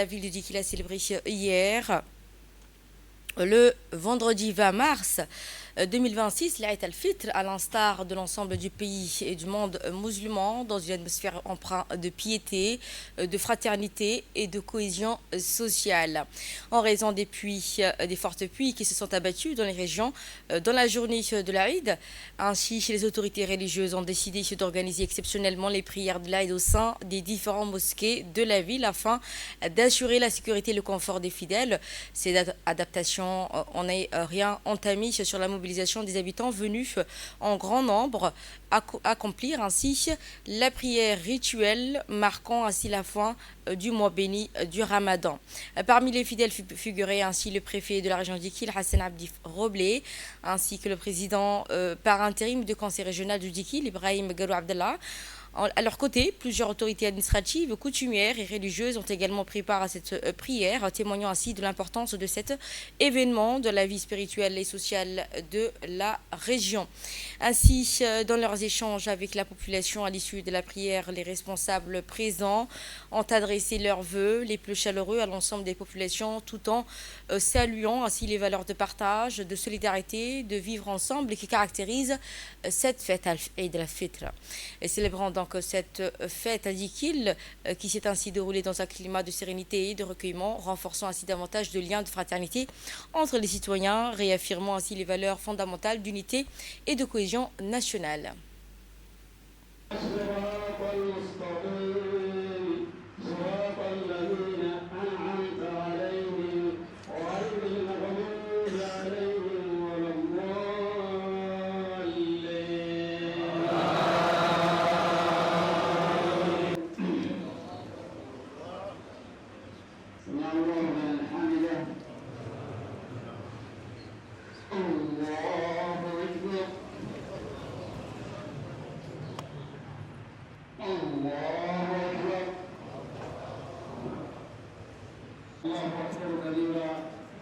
La ville de Dikil a célébré hier, le vendredi 20 mars 2026, l'Aïd al-Fitr, à l'instar de l'ensemble du pays et du monde musulman, dans une atmosphère empreinte de piété, de fraternité et de cohésion sociale. En raison des fortes pluies qui se sont abattues dans les régions dans la journée de l'Aïd, ainsi les autorités religieuses ont décidé d'organiser exceptionnellement les prières de l'Aïd au sein des différentes mosquées de la ville afin d'assurer la sécurité et le confort des fidèles. Ces adaptations n'ont rien entamé sur la mobilisation des habitants venus en grand nombre accomplir ainsi la prière rituelle marquant ainsi la fin du mois béni du Ramadan. Parmi les fidèles figuraient ainsi le préfet de la région d'Ikil, Hassan Abdi Roblé, ainsi que le président par intérim du conseil régional du Dikil, Ibrahim Garou Abdallah. À leur côté, plusieurs autorités administratives, coutumières et religieuses ont également pris part à cette prière, témoignant ainsi de l'importance de cet événement de la vie spirituelle et sociale de la région. Ainsi, dans leurs échanges avec la population à l'issue de la prière, les responsables présents ont adressé leurs vœux les plus chaleureux à l'ensemble des populations, tout en saluant ainsi les valeurs de partage, de solidarité, de vivre ensemble qui caractérisent cette fête Eid al-Fitr. Et célébrant donc cette fête à Dikil qui s'est ainsi déroulée dans un climat de sérénité et de recueillement, renforçant ainsi davantage de liens de fraternité entre les citoyens, réaffirmant ainsi les valeurs fondamentales d'unité et de cohésion nationale.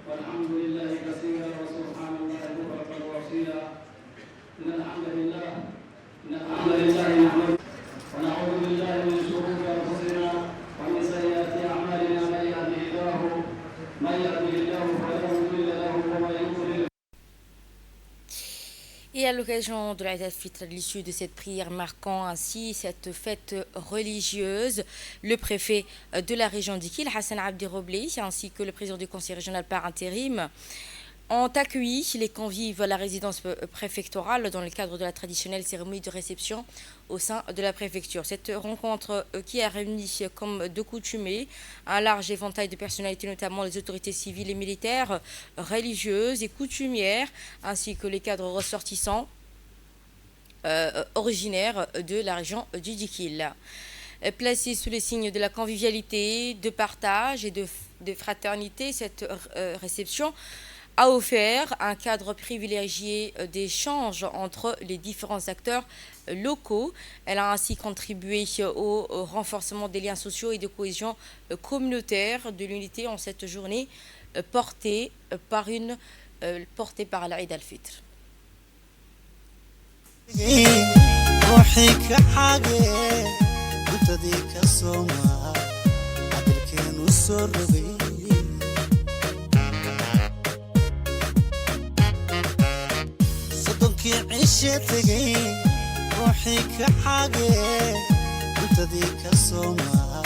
والحمد لله كثيرا وسبحان الله بكرة وأصيلا إن الحمد لله نحمده ونعوذ بالله من شرور أنفسنا ومن سيئات أعمالنا من يهده الله فلا مضل له ومن يضلل. Et à l'occasion de l'Aïd al-Fitr, à l'issue de cette prière marquant ainsi cette fête religieuse, le préfet de la région d'Ikil, Hassan Abdi Roblé, ainsi que le président du conseil régional par intérim, ont accueilli les convives à la résidence préfectorale dans le cadre de la traditionnelle cérémonie de réception au sein de la préfecture. Cette rencontre qui a réuni comme de coutume un large éventail de personnalités, notamment les autorités civiles et militaires, religieuses et coutumières, ainsi que les cadres ressortissants originaires de la région du Dikil. Placée sous les signes de la convivialité, de partage et de fraternité, cette réception a offert un cadre privilégié d'échange entre les différents acteurs locaux. Elle a ainsi contribué au renforcement des liens sociaux et de cohésion communautaire, de l'unité en cette journée portée par l'Aïd al-Fitr. عشتي روحي كحاجة انت ديك الصومة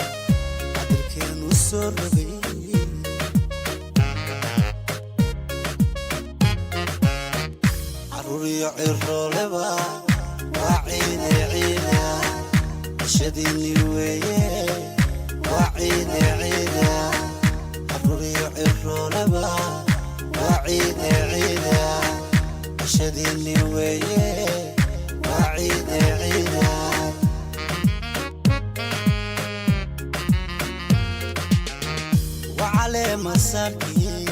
عدلكين والسربي عروري عرو لبا وعيني عيني شديني ويه وعيني عيني عروري عرو لبا وعيني عيني شديني ويه وعيني عيني وعلى مساكي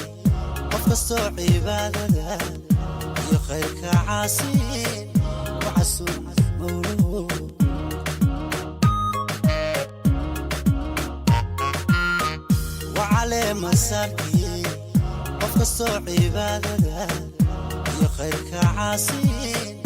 وفقستو عبادة يخيرك عاسين وعسول مولود وعلى مساكي وفقستو عبادة خيرك عاصين